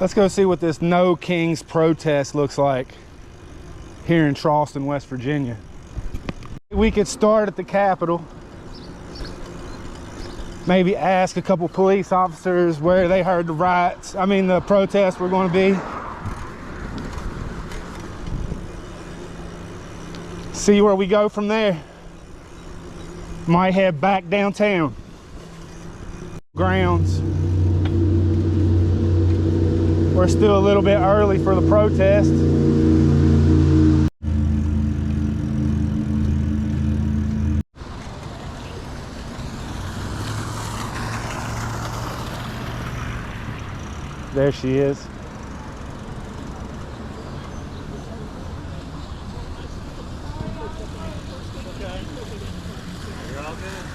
Let's go see what this No Kings protest looks like here in Charleston, West Virginia. We could start at the Capitol. Maybe ask a couple police officers where they heard the protests were going to be. See where we go from there. Might head back downtown. Grounds. We're still a little bit early for the protest. There she is. You're all good.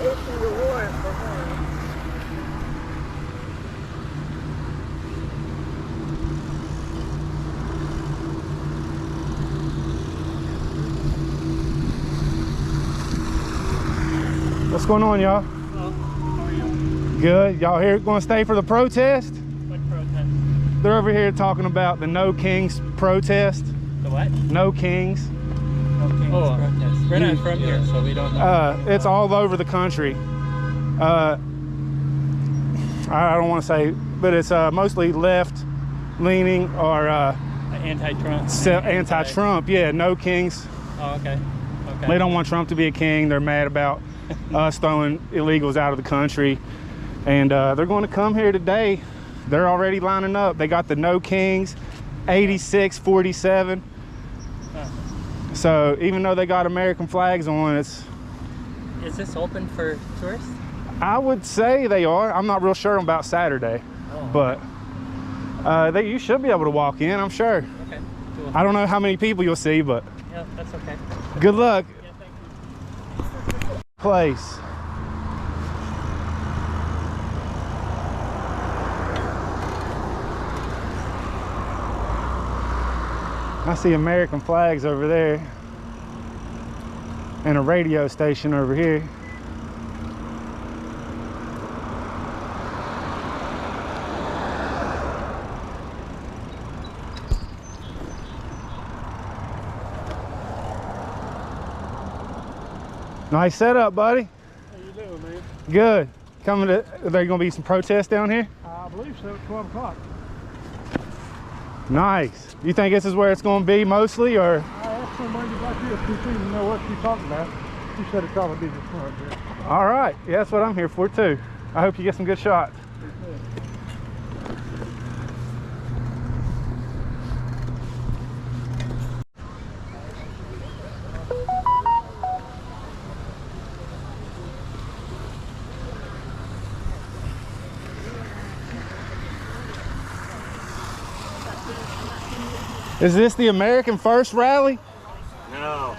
Issue the warrant for her. What's going on, y'all? Hello. How are you? Good. Y'all here going to stay for the protest? What protest? They're over here talking about the No Kings protest. The what? No Kings. No Kings protest. We're not from here, so we don't know. It's all over the country. I don't want to say, but it's mostly left-leaning or Anti-Trump. anti-Trump. Yeah, No Kings. Oh, okay. Okay. They don't want Trump to be a king. They're mad about us throwing illegals out of the country. And they're going to come here today. They're already lining up. They got the No Kings 8647. So even though they got American flags on, Is this open for tourists? I would say they are. I'm not real sure about Saturday, but you should be able to walk in, I'm sure. Okay, cool. I don't know how many people you'll see, but Yeah, that's okay. good luck. Yeah, thank you. Place. I see American flags over there and a radio station over here. Nice setup, buddy. How you doing, man? Good. Are there gonna be some protests down here? I believe so, at 12 o'clock. Nice. You think this is where it's gonna be mostly, or? I asked somebody about this to see to know what she's talking about. She said it'd probably be the front there. All right. Yeah, that's what I'm here for too. I hope you get some good shots. Is this the American First rally? No.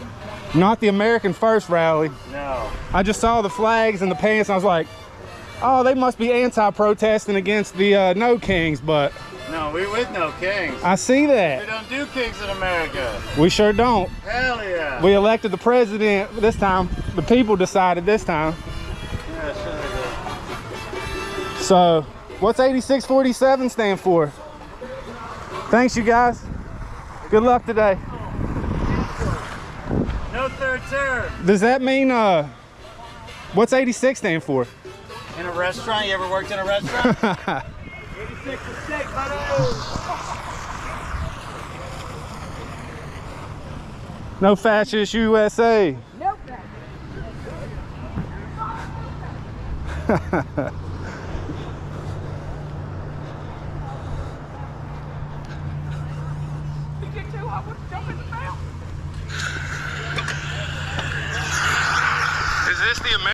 Not the American First rally. No. I just saw the flags and the pants and I was like, oh, they must be anti-protesting against the No Kings, but No, we with no kings. I see We that. don't do kings in America. We sure don't. Hell yeah. We elected the president this time. The people decided this time. Yeah, sure they So what's 8647 stand for? Thanks, you guys. Good luck today. do. No third term. Does that mean, what's 86 stand for? In a restaurant? You ever worked in a restaurant? 86 is steak, buddy. No fascist USA. Nope. You get too hot, let's jump in the mouth. Is this the American?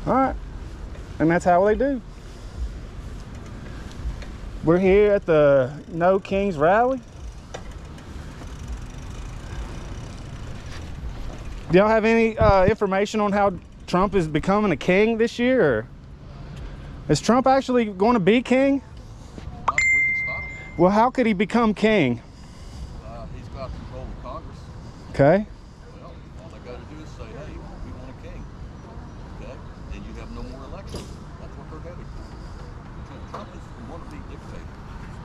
All right, and that's how they do. We're here at the No Kings rally. Do y'all have any information on how Trump is becoming a king this year? Or is Trump actually going to be king? We can stop him. Well, how could he become king? He's got control of Congress. Okay. Well, all they got to do is say, hey, we want a king. Okay? Then you have no more elections. That's what they're headed for. Trump is a wannabe dictator.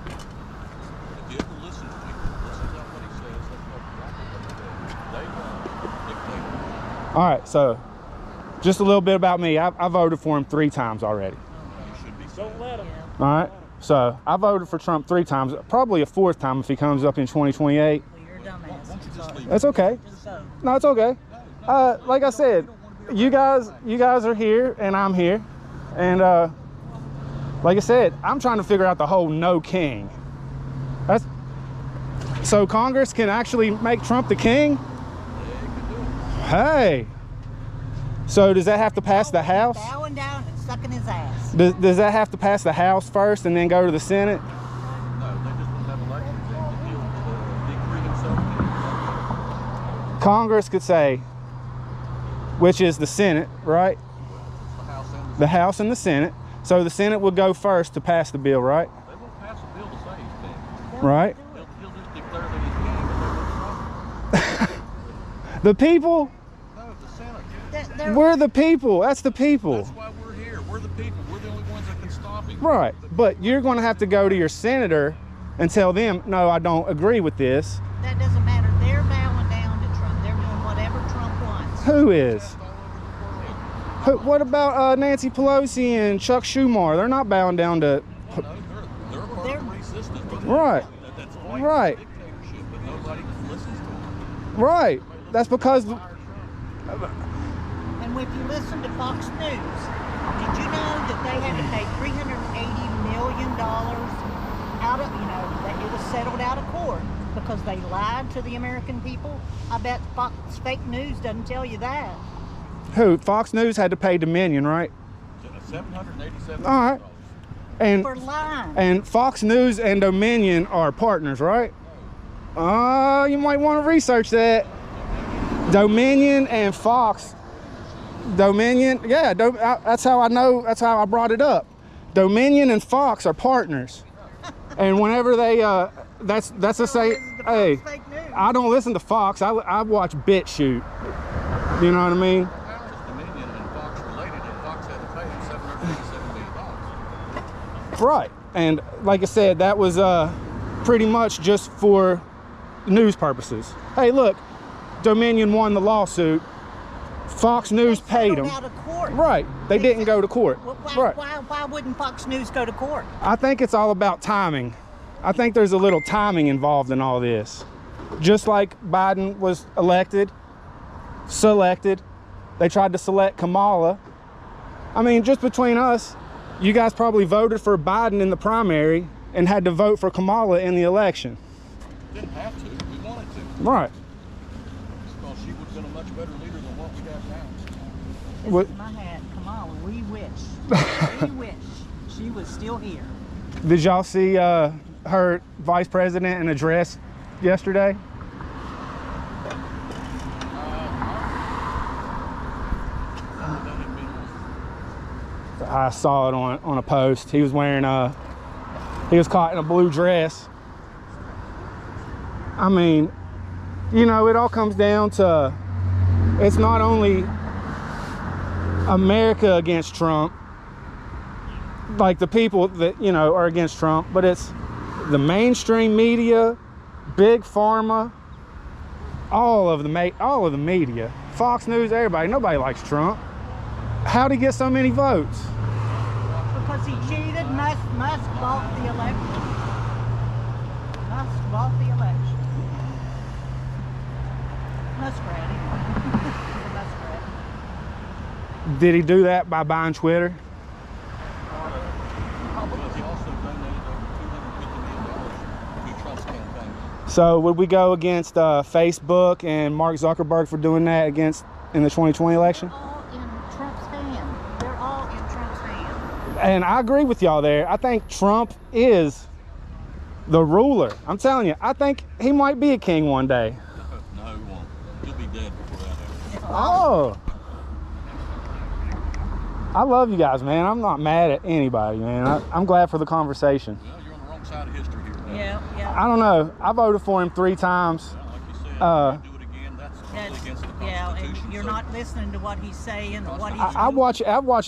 If you ever listen to him, listen to what he says. That's what they want. Dictator. All right, so just a little bit about me. I voted for him 3 times already. You should be Don't let him. All right, so I voted for Trump 3 times, probably a 4th time if he comes up in 2028. Well, you're a dumbass. Sorry. That's okay. Just so. No, it's okay. Like I said, you guys are here and I'm here, and like I said, I'm trying to figure out the whole no king. That's so Congress can actually make Trump the king. Hey, so does that have to pass the House? Bowing down and sucking his ass. Does that have to pass the House first and then go to the Senate? No, they just want to have elections and deal with decree himself. Congress could say, which is the Senate, right? The House and the Senate. So the Senate would go first to pass the bill, right? They won't pass a bill to say he's king. Right. He'll just declare that he's king and they won't stop him. The people, No, the Senate. we're the people. That's the people. That's why we're here. We're the people. We're the only ones that can stop him. Right. But you're going to have to go to your senator and tell them, no, I don't agree with this. That doesn't matter. They're bowing down to Trump. They're doing whatever Trump wants. Who is? All over the world. What about Nancy Pelosi and Chuck Schumer? They're not bowing down to. No, they're a part of the resistance. But Right. That's like Right. dictatorship, but nobody listens to them. Right. That's because. And if you listen to Fox News, did you know that they had to pay $380 million out of, that it was settled out of court because they lied to the American people? I bet Fox fake news doesn't tell you that. Who? Fox News had to pay Dominion, right? $787. All right. And For lying. and Fox News and Dominion are partners, right? You might want to research that. Dominion and Fox. Dominion, yeah, that's how I know, that's how I brought it up. Dominion and Fox are partners. And whenever they, that's to say, hey, I don't listen to Fox, I watch BitChute. You know what I mean? Dominion and Fox related, and Fox had to pay him $787 million. Right. And like I said, that was pretty much just for news purposes. Hey, look, Dominion won the lawsuit. Fox News paid them. Out of court. Right. They didn't go to court. Right. Why wouldn't Fox News go to court? I think it's all about timing. I think there's a little timing involved in all this. Just like Biden was selected, they tried to select Kamala. I mean, just between us, you guys probably voted for Biden in the primary and had to vote for Kamala in the election. Didn't have to, we wanted to. Right. Because she would have been a much better leader than what we have now. This What- is my hat, Kamala. We wish. We wish she was still here. Did y'all see her vice president in address yesterday? I saw it on a post. He was wearing he was caught in a blue dress. I mean, it all comes down to, it's not only America against Trump, like the people that, are against Trump, but it's the mainstream media, big pharma, all of the media, Fox News, everybody. Nobody likes Trump. How'd he get so many votes? Because he cheated. Musk bought the election. Musk bought the election. Muskrat, anyway. He's a muskrat. Did he do that by buying Twitter? But he also donated over $250 million to Trump's campaign. So would we go against Facebook and Mark Zuckerberg for doing that in the 2020 election? All in Trump's hand. They're all in Trump's hand. And I agree with y'all there. I think Trump is the ruler. I'm telling you, I think he might be a king one day. No, he won't. He'll be dead before that happens. Oh. I love you guys, man. I'm not mad at anybody, man. I'm glad for the conversation. Well, you're on the wrong side of history here. Now. Yeah. I don't know. I voted for him 3 times. Well, like you said, if you do it again, that's totally against the Constitution. And you're so- not listening to what he's saying or what he's I've watched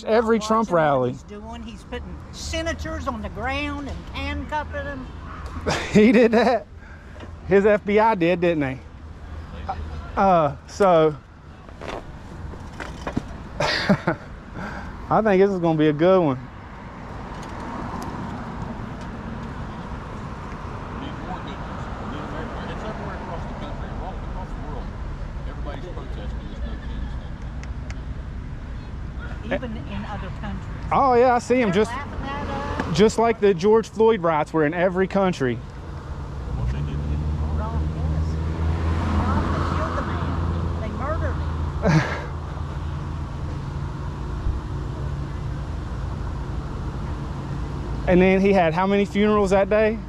every Not Trump watching what rally. He's doing. He's putting senators on the ground and handcuffing them. He did that. His FBI did, didn't they? So I think this is going to be a good one. We need more good ones. We need them everywhere. It's everywhere across the country, all across the world. Everybody's protesting this no kings thing. Even in other countries. Oh yeah, I see him. They're Just laughing at us. just like the George Floyd riots were in every country. What they did to him. Wrong, yes. They killed the man. They murdered him. And then he had how many funerals that day?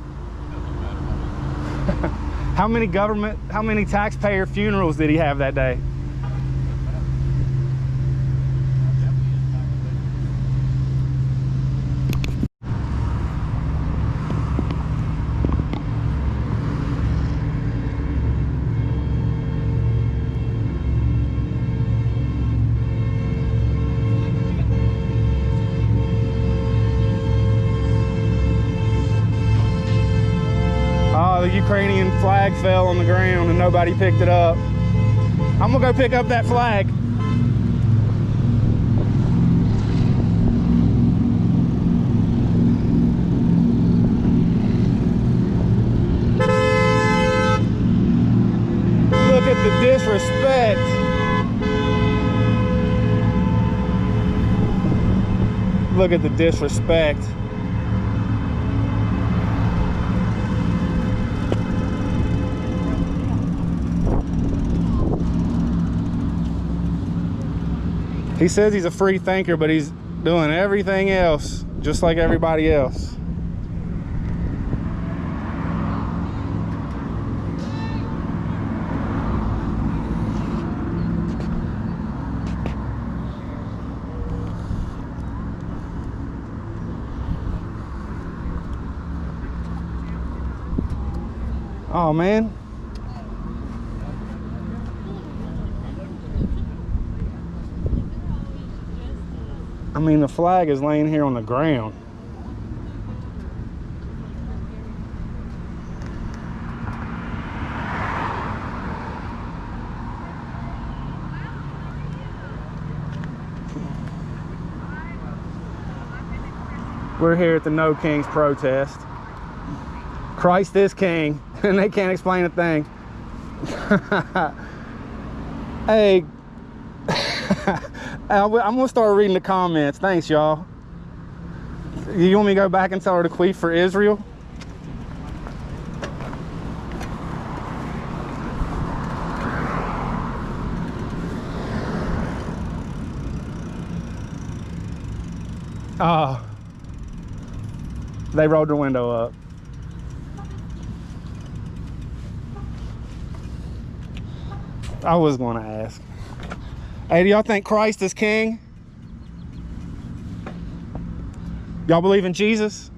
How many taxpayer funerals did he have that day? Oh, the Ukrainian flag fell on the ground and nobody picked it up. I'm gonna go pick up that flag. Look at the disrespect. Look at the disrespect. He says he's a free thinker, but he's doing everything else just like everybody else. Oh man. I mean, the flag is laying here on the ground. We're here at the No Kings protest. Christ is king, and they can't explain a thing. Hey, I'm gonna start reading the comments. Thanks, y'all. You want me to go back and tell her to queef for Israel? Oh, they rolled their window up. I was going to ask. Hey, do y'all think Christ is king? Y'all believe in Jesus?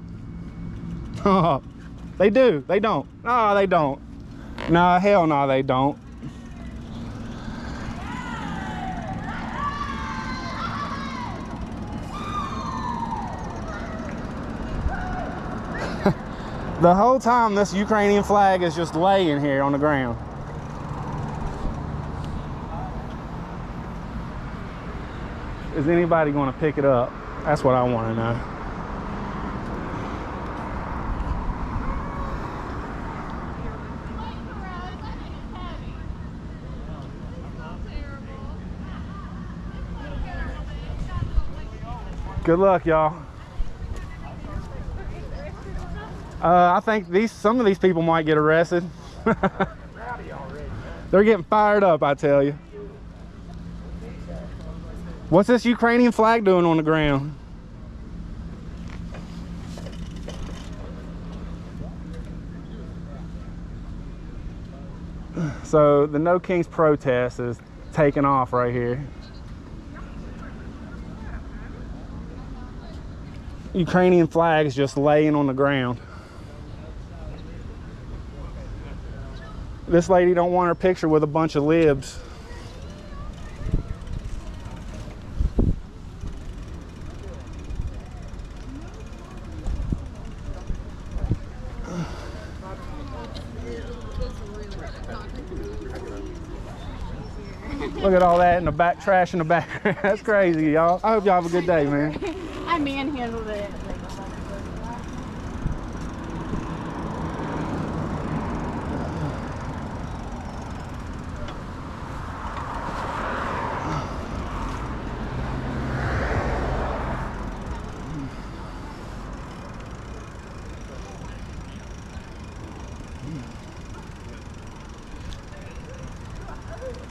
Oh, they do. They don't. No, they don't. Nah, hell no, they don't. The whole time this Ukrainian flag is just laying here on the ground. Is anybody going to pick it up? That's what I want to know. Good luck, y'all. I think some of these people might get arrested. They're getting fired up, I tell you. What's this Ukrainian flag doing on the ground? So the No Kings protest is taking off right here. Ukrainian flags just laying on the ground. This lady don't want her picture with a bunch of libs. Look at all that in the back, trash in the background. That's crazy, y'all. I hope y'all have a good day, man. I manhandled it.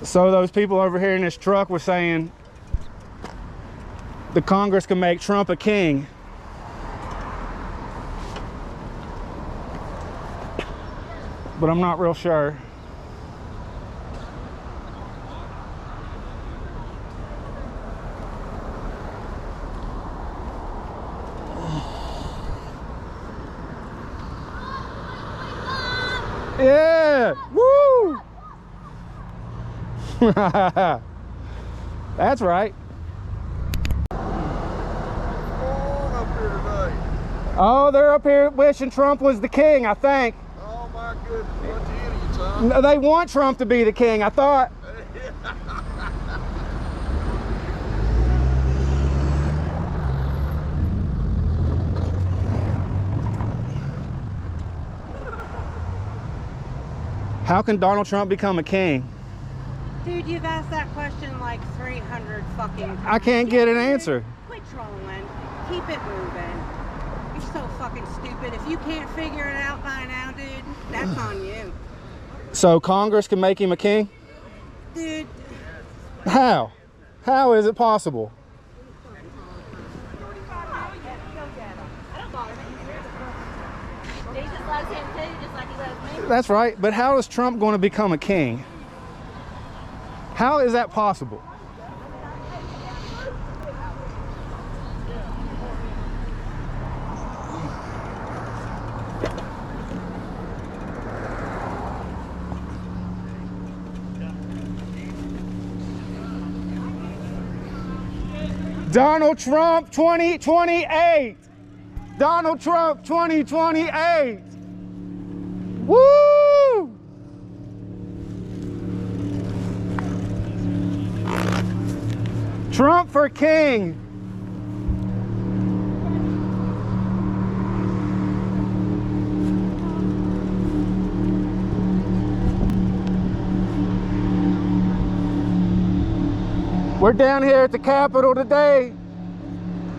So those people over here in this truck were saying the Congress can make Trump a king. But I'm not real sure. Yeah! Woo! That's right. Oh, they're up here wishing Trump was the king, I think. Oh my goodness, bunch of idiots, huh? No, they want Trump to be the king, I thought. How can Donald Trump become a king? Dude, you've asked that question like 300 fucking times. I can't get an answer. Quit trolling. Keep it moving. You're so fucking stupid. If you can't figure it out by now, dude, that's on you. So Congress can make him a king? Dude. How? How is it possible? Jesus loves him too, just like he loves me. That's right, but how is Trump going to become a king? How is that possible? Donald Trump 2028. Donald Trump 2028. Woo! Trump for king. We're down here at the Capitol today,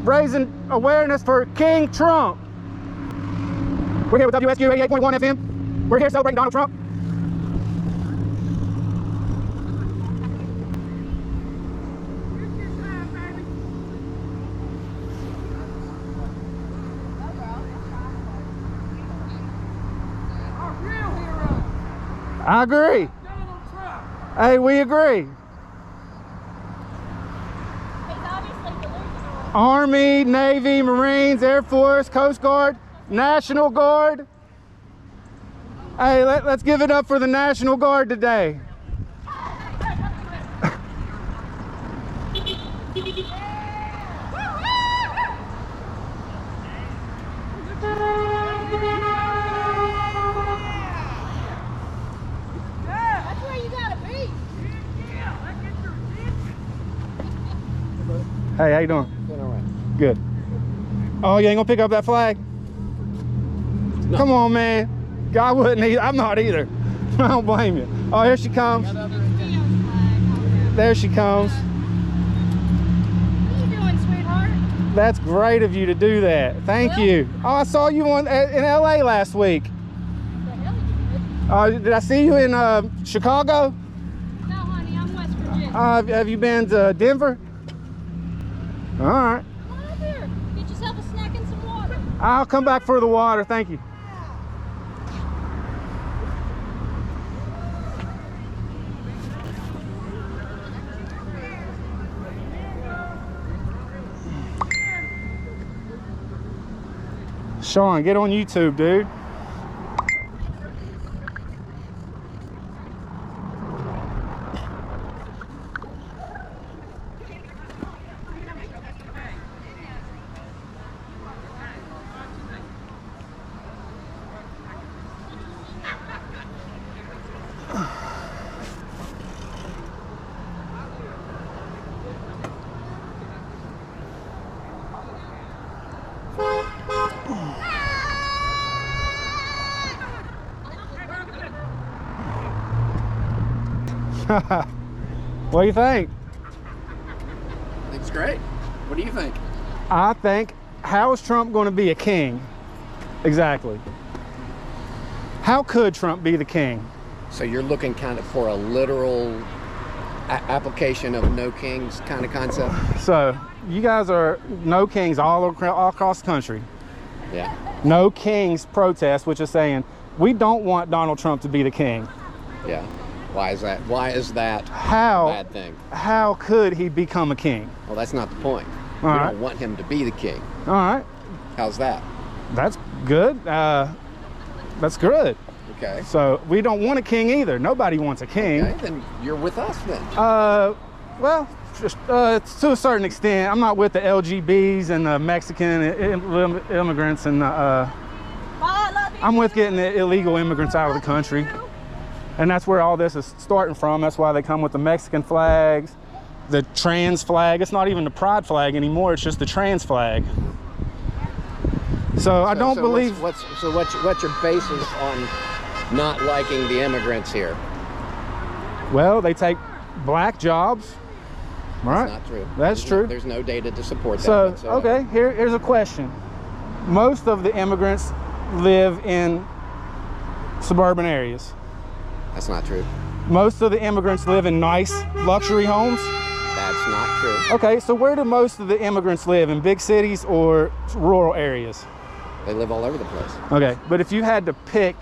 raising awareness for King Trump. We're here with WSQ 88.1 FM. We're here celebrating Donald Trump. I agree. Hey, we agree. Army, Navy, Marines, Air Force, Coast Guard, National Guard. Hey, let's give it up for the National Guard today. That's where you gotta be. Hey, how you doing? Good. Oh, you ain't gonna pick up that flag? No. Come on, man. I wouldn't either. I'm not either. I don't blame you. Oh, here she comes. There she comes. What are you doing, sweetheart? That's great of you to do that. Thank you. Oh, I saw you in LA last week. The hell you did? Did I see you in Chicago? No, honey, I'm West Virginia. Have you been to Denver? All right. Come on up here. Get yourself a snack and some water. I'll come back for the water. Thank you. Sean, get on YouTube, dude. What do you think? I think it's great. What do you think? I think, how is Trump going to be a king? Exactly. How could Trump be the king? So you're looking kind of for a literal application of no kings kind of concept? So, you guys are no kings all across the country. Yeah. No kings protest, which is saying, we don't want Donald Trump to be the king. Yeah. Why is that? Why is that How, a bad thing? How could he become a king? Well, that's not the point. All We right. don't want him to be the king. All right. How's that? That's good. That's good. Okay. So we don't want a king either. Nobody wants a king. Okay, then you're with us then. Well, just, to a certain extent. I'm not with the LGBs and the Mexican immigrants and I'm with getting the illegal immigrants out of the country. And that's where all this is starting from. That's why they come with the Mexican flags, the trans flag. It's not even the pride flag anymore. It's just the trans flag. So I don't believe. What's your basis on not liking the immigrants here? Well, they take black jobs. Right. That's not true. That's true. There's no data to support that. So, whatsoever. okay, here's a question. Most of the immigrants live in suburban areas. That's not true. Most of the immigrants live in nice luxury homes. That's not true. Okay, so where do most of the immigrants live? In big cities or rural areas? They live all over the place. Okay, but if you had to pick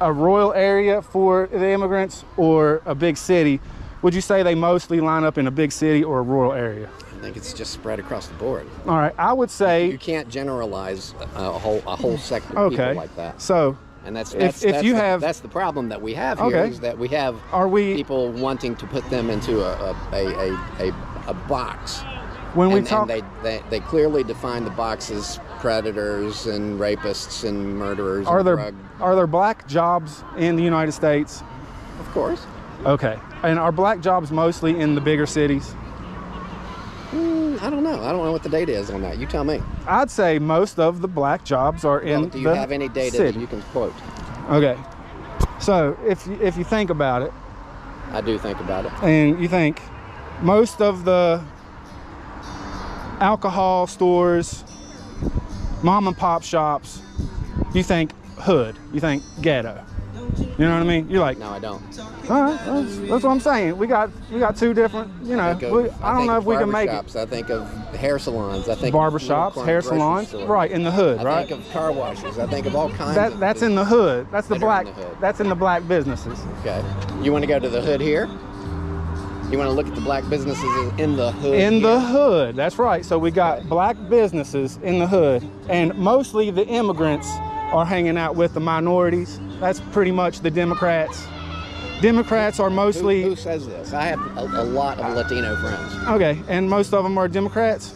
a rural area for the immigrants or a big city, would you say they mostly line up in a big city or a rural area? I think it's just spread across the board. All right, I would say You can't generalize a whole sector of okay. people like that. So And that's the problem that we have here, Okay. is that we have people wanting to put them into a box. When we and talk, they clearly define the box as predators and rapists and murderers. are and there black jobs in the United States? Of course. Okay, and are black jobs mostly in the bigger cities? I don't know. I don't know what the data is on that. You tell me. I'd say most of the black jobs are in the Do you have any data city. that you can quote? Okay, so if you think about it, I do think about it. and you think most of the alcohol stores, mom and pop shops, you think hood, you think ghetto. You know what I mean? You're like, No, I don't. all right, that's what I'm saying. We got two different, you know. I don't know if we can make it. I think of hair salons. I think of Barbershops, little hair grocery salons, stores. right in the hood, I right? think of car washes. I think of all kinds of That's in the hood. That's the that are black. in the hood. That's in the black businesses. Okay. You want to go to the hood here? You want to look at the black businesses in the hood? In here? the hood, that's right. So we got black businesses in the hood, and mostly the immigrants are hanging out with the minorities. That's pretty much the Democrats. Democrats are mostly. Who says this? I have a lot of Latino friends. Okay, and most of them are Democrats.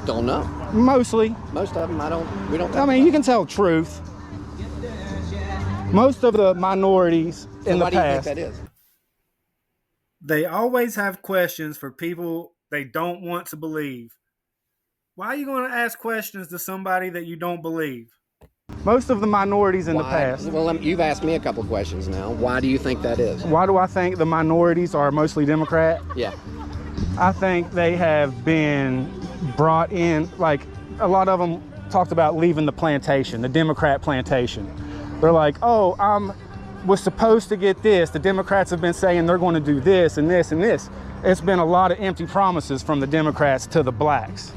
Don't know. Mostly. Most of them, we don't. I mean, you can tell truth. Most of the minorities in the Why do you think past. that is? They always have questions for people they don't want to believe. Why are you going to ask questions to somebody that you don't believe? Most of the minorities in the past. Well, you've asked me a couple of questions now. Why do you think that is? Why do I think the minorities are mostly Democrat? Yeah. I think they have been brought in, like a lot of them talked about leaving the plantation, the Democrat plantation. They're like, oh, was supposed to get this. The Democrats have been saying they're going to do this and this and this. It's been a lot of empty promises from the Democrats to the blacks.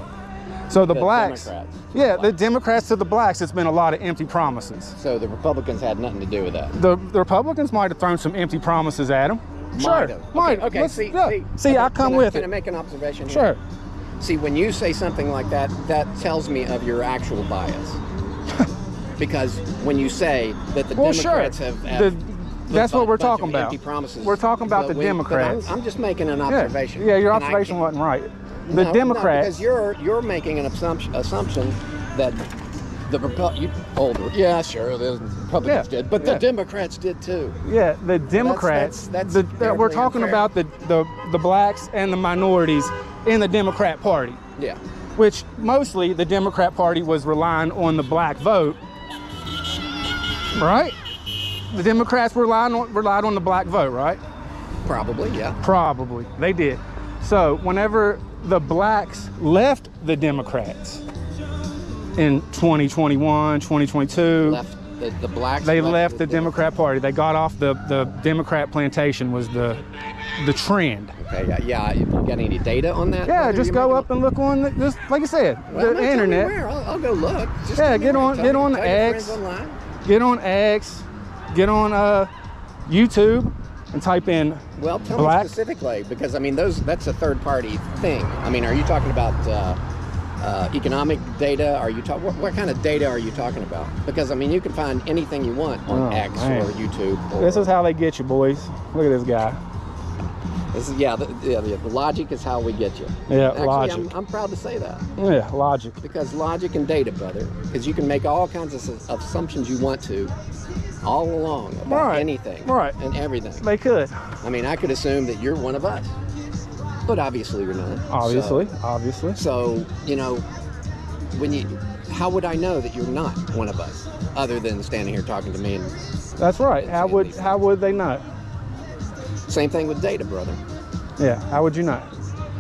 So the blacks, Democrats. yeah, the Democrats to the blacks, it's been a lot of empty promises. So the Republicans had nothing to do with that. The Republicans might have thrown some empty promises at them. Sure, have. might. Okay. Let's- See, yeah. See, I come with Can I it. make an observation here? Sure. See, when you say something like that, that tells me of your actual bias. Because when you say that the Democrats have that's what we're talking of about. Empty promises, we're talking about the but Democrats. I'm just making an observation. Yeah, your observation wasn't right. The Democrats. Because you're making an assumption that yeah, sure, the Republicans did, but the Democrats did too. Yeah, the Democrats. That's we're talking unfair. about the blacks and the minorities in the Democrat Party. Yeah. Which mostly the Democrat Party was relying on the black vote, right? The Democrats relied on the black vote, right? Probably, yeah. Probably, they did. So whenever the blacks left the Democrats in 2021, 2022, the blacks. They left the Democrat Party. They got off the Democrat plantation was the trend. Okay, yeah. You got any data on that? Yeah, just go up and look on just like I said, well, the internet. Where? I'll go look. Just yeah, get on X, get on X, get on YouTube, and type in. Well, tell black. me specifically, because I mean that's a third-party thing. I mean, are you talking about economic data? Are you what kind of data are you talking about? Because I mean, you can find anything you want on X or YouTube. This is how they get you, boys. Look at this guy. This is the logic is how we get you. Yeah, actually, logic. I'm proud to say that. Yeah, logic. Because logic and data, brother. Because you can make all kinds of assumptions you want to, all along about anything, and everything. They could. I mean, I could assume that you're one of us, but obviously you're not. Obviously. So you know, how would I know that you're not one of us, other than standing here talking to me? And that's right. How would they know? Same thing with data, brother. Yeah, how would you know?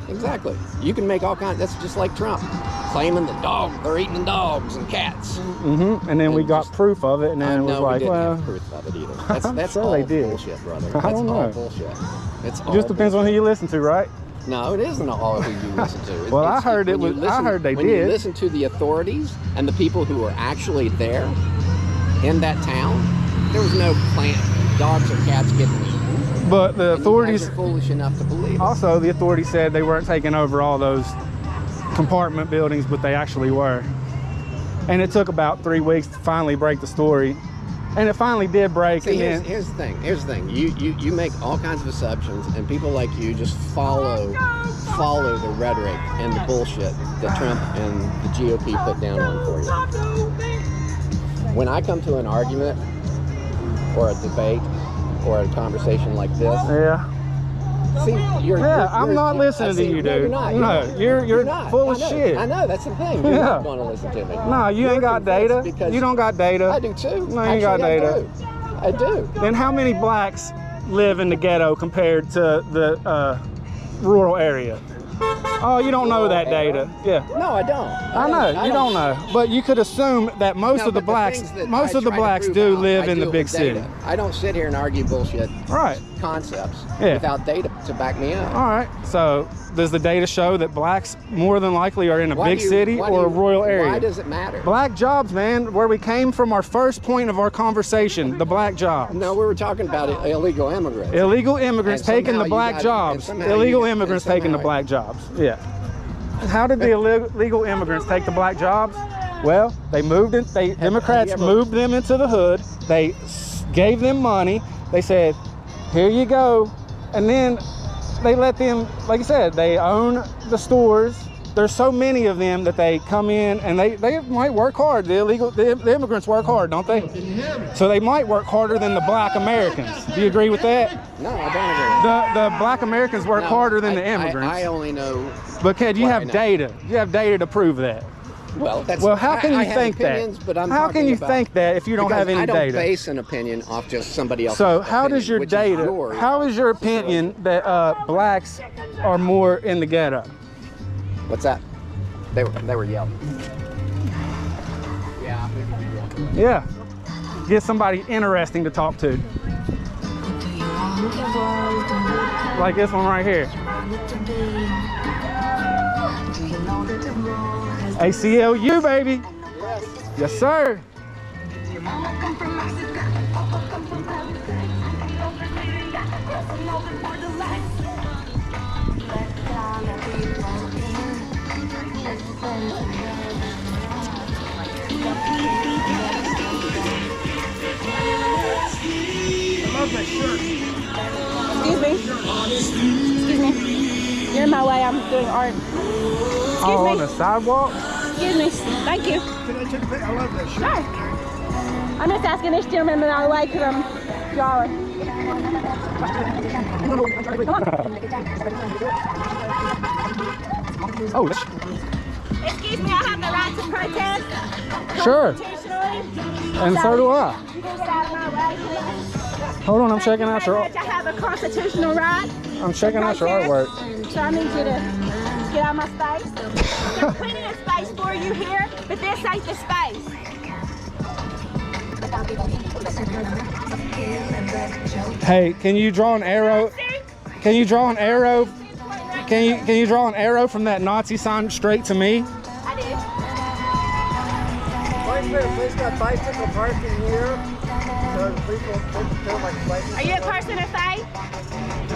Exactly. You can make all kinds. That's just like Trump claiming they're eating dogs and cats. Mm-hmm. And then we got proof of it, and then it was like, we didn't well, have proof of it either. That's sure all they did. bullshit, brother. I don't know. That's all bullshit. It's all just depends on who you listen to, right? No, it isn't all who you listen to. Well, I heard they when did. You listen to the authorities and the people who are actually there in that town. There was no dogs or cats getting eaten. But the authorities are foolish enough to believe it. Also, the authorities said they weren't taking over all those compartment buildings, but they actually were. And it took about 3 weeks to finally break the story. And it finally did break. See, here's the thing. You make all kinds of assumptions, and people like you just follow the rhetoric and the bullshit that Trump and the GOP put down on for you. When I come to an argument or a debate or a conversation like this, see, I'm not listening to you, dude. No, you're full of shit. I know, that's the thing. You're not going to listen to me. No, you ain't got data. You don't got data. I do too. No, you ain't got data. I do. Then how many blacks live in the ghetto compared to the rural area? Oh, you don't know that data. Yeah. No, I don't. I know you don't know, but you could assume that most of the blacks do live in the big city. I don't sit here and argue bullshit concepts without data to back me up. All right. So does the data show that blacks more than likely are in a big city or a rural area? Why does it matter? Black jobs, man. Where we came from, our first point of our conversation, the black jobs. No, we were talking about illegal immigrants. Illegal immigrants taking the black jobs. Illegal immigrants taking the black jobs. Yeah. How did the illegal immigrants take the black jobs? Well, they moved in. Democrats moved them into the hood. They gave them money. They said, "Here you go," and then they let them. Like I said, they own the stores. There's so many of them that they come in and they might work hard. The immigrants work hard, don't they? So they might work harder than the black Americans. Do you agree with that? No, I don't agree. The black Americans work harder than the immigrants. I only know. But Ked, you have data. You have data to prove that. Well, how can you think that? How can you think that if you don't have any data? I don't base an opinion off just somebody else's So how opinion, does your data? How is your opinion that blacks are more in the ghetto? What's that? They were yelling. Yeah. Get somebody interesting to talk to. Like this one right here. ACLU, baby. Yes, sir. Excuse me. Excuse me. You're in my way. I'm doing art. Excuse Oh, me. on the sidewalk? Excuse me. Thank you. Can I take a picture? I love that shit. Sure. I'm just asking this gentleman out of the way because I'm drawing. Oh, Excuse me, I have the right to protest. sure. Constitutionally. And so do I. You can get out of my way, please. Hold on, I'm Thank checking you out very your. much. I have a constitutional right. I'm checking out your artwork. So I need you to get out of my space. There's plenty of space for you here, but this ain't the space. Hey, can you draw an arrow? Can you draw an arrow? Can you draw an arrow from that Nazi sign straight to me? I did. Please got bicycle parking here. So people feel like bicycle. Are you a person of faith?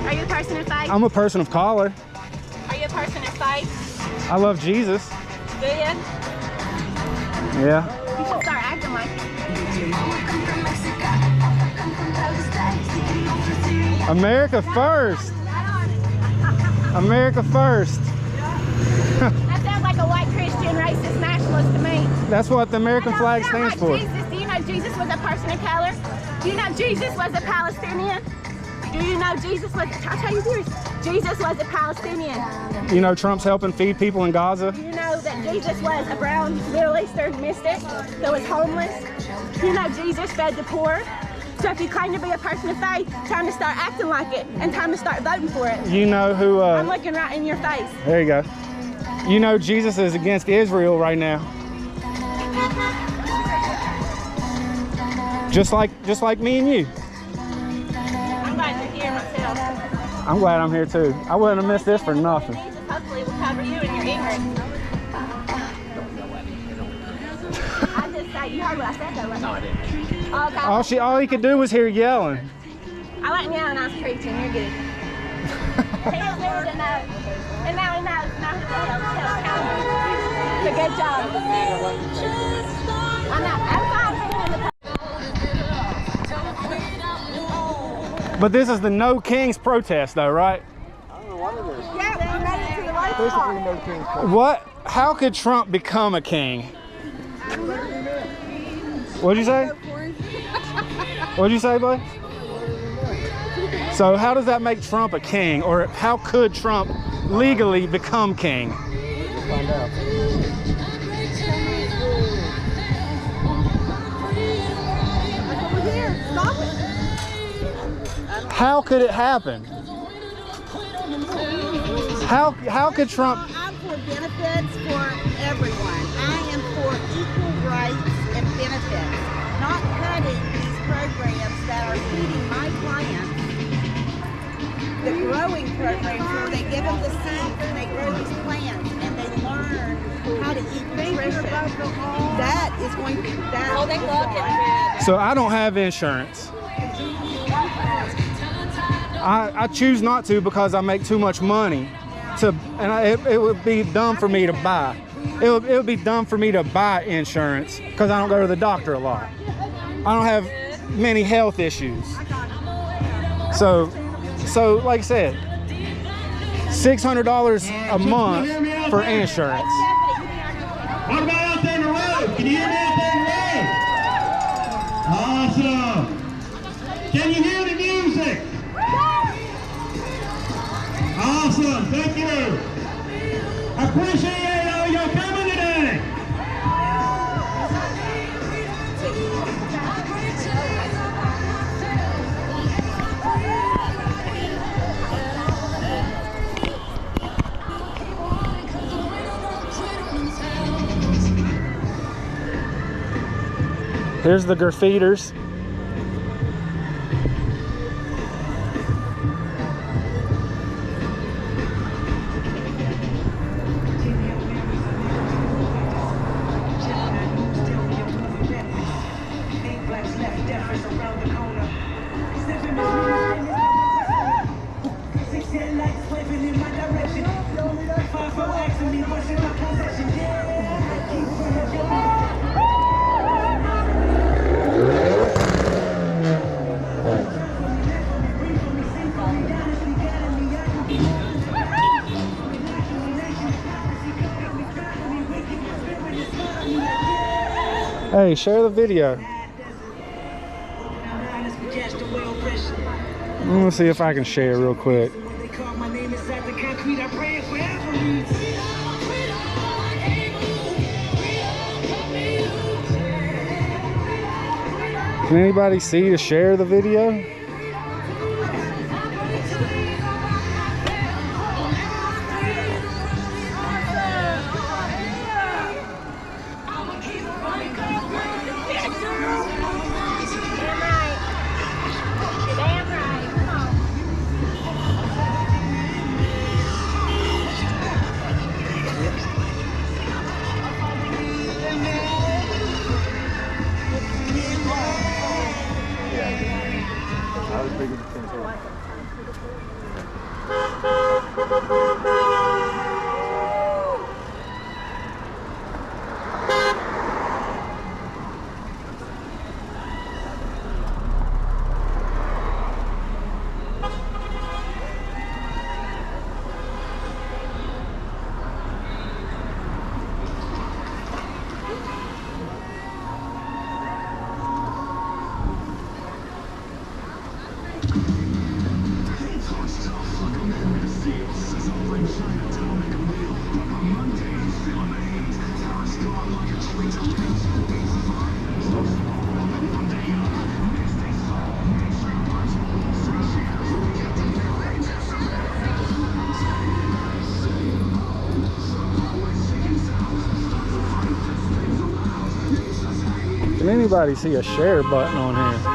Are you a person of faith? I'm a person of color. Are you a person of faith? I love Jesus. Do you? Yeah. You should start acting like it. America first. America first. That sounds like a white Christian racist nationalist to me. That's what the American flag stands for. Jesus. Do you know Jesus was a person of color? Do you know Jesus was a Palestinian? Do you know Jesus was, I'll tell you this, Jesus was a Palestinian. You know Trump's helping feed people in Gaza? Do you know that Jesus was a brown Middle Eastern mystic that was homeless? Do you know Jesus fed the poor? So if you claim to be a person of faith, time to start acting like it and time to start voting for it. You know who, I'm looking right in your face. there you go. You know Jesus is against Israel right now. Just like me and you. I'm glad you're here myself. I'm glad I'm here too. I wouldn't have missed this for nothing. Jesus hopefully will cover you in your ignorance. I just say, you heard what I said though, right? No, I didn't. Okay. All he could do was hear yelling. I wasn't yelling, I was preaching. You're good. He just needed to know. And now he knows. Now he will help counter. It's a good job. I'm fine being in the But this is the No Kings protest though, right? Yeah, they made it to the right part. What? How could Trump become a king? What'd you say? What'd you say, bud? So how does that make Trump a king? Or how could Trump legally become king? We'll find out. Stop it. How could it happen? How could Trump? I'm for benefits for everyone. I am for equal rights and benefits, not cutting these programs that are feeding my clients. The growing programs where they give them the seeds and they grow these plants and they learn how to eat nutrition. That is going to be that. Oh, they love it. So I don't have insurance. I choose not to because I make too much money it would be dumb for me to buy. It would be dumb for me to buy insurance because I don't go to the doctor a lot. I don't have many health issues. So like I said, $600 a month for insurance. What about out there in the road? Can you hear me out there in the road? Awesome. Can you hear the music? Awesome. Thank you. I appreciate all y'all coming today. Here's the graffiters. Hey, share the video. I'm gonna see if I can share real quick. Can anybody see to share the video? Can anybody see a share button on here?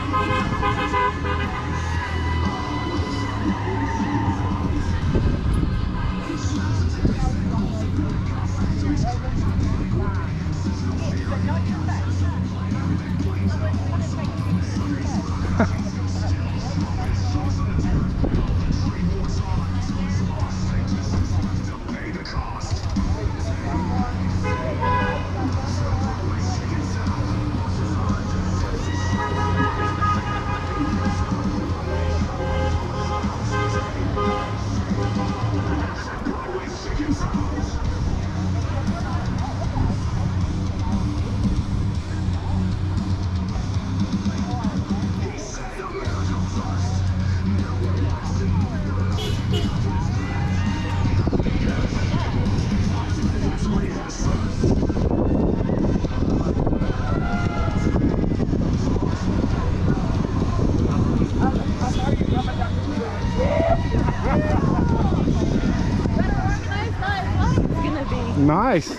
Nice.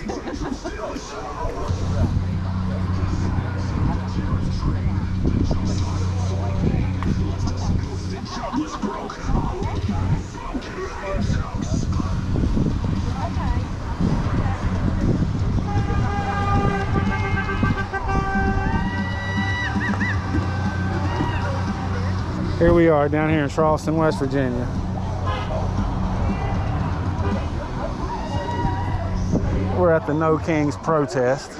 Here we are down here in Charleston, West Virginia. We're at the No Kings protest.